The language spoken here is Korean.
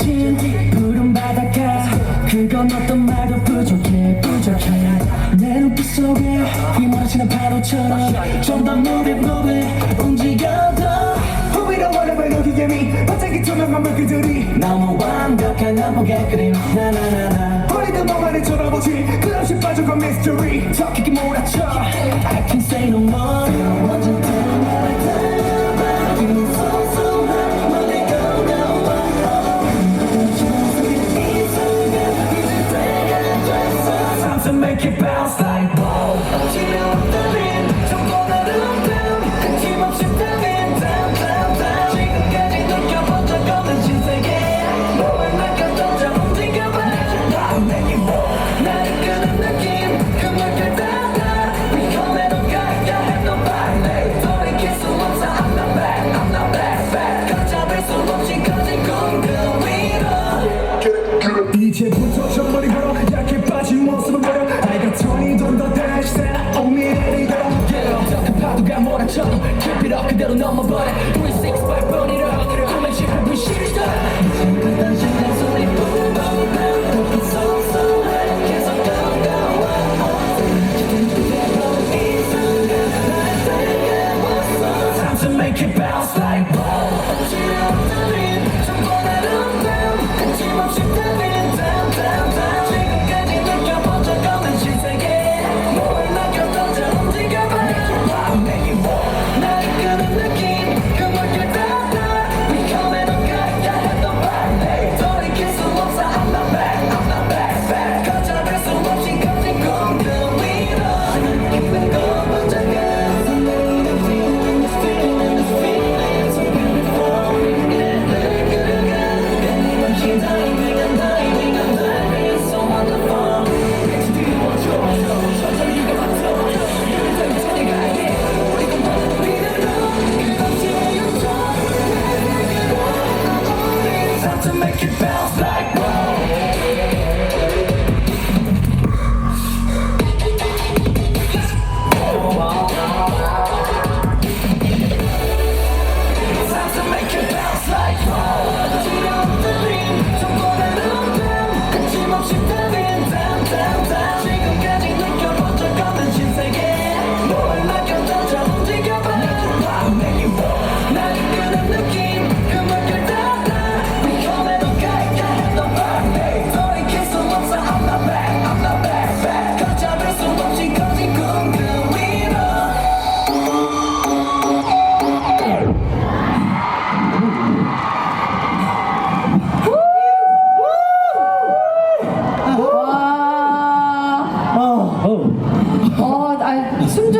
펼쳐진 푸른 바닷가 그건 어떤 말도 부족해 내 눈빛 속에 휘몰아치는 파도처럼 좀 더 move it 움직여도 Who we don't wanna be looking at me 반짝이 투명한 물기들이 너무 완벽한 한복의 그림 나나나나 어리던 멍하니 쳐다보지 끝없이 빠져간 mystery 더 깊게 몰아쳐 I can't say no more 완전 다른 말들 기분 소소한 멀리 가고 이 순간 이제 때가 됐어 Time to make it bounce like ball 지겨웠다면 정권을 웅덩 힘없이 땅에 down down down 지금까지 느껴본 적 없는 신세계 몸을 맡겨 던져 움직여봐 나를 끄는 느낌 그 물결 따라 위험해도 가야 해 nobody 돌이킬 수 없어 I'm not back 걷잡을 수 없이 커진 궁금 위로 이제부터 정말이 걸어 약해 빠진 모습은 버려 I got 20 돈더 dash stand on me ready go 더 큰 파도가 몰아쳐도 keep it up 그대로 넘어버려 365 burn it up 꿈의 짚을 부시리다 이제부터 시간 소리 boom boom boom 높은 소소해 계속 가고 이 순간 날 때가 왔어 Time to make it bounce like ball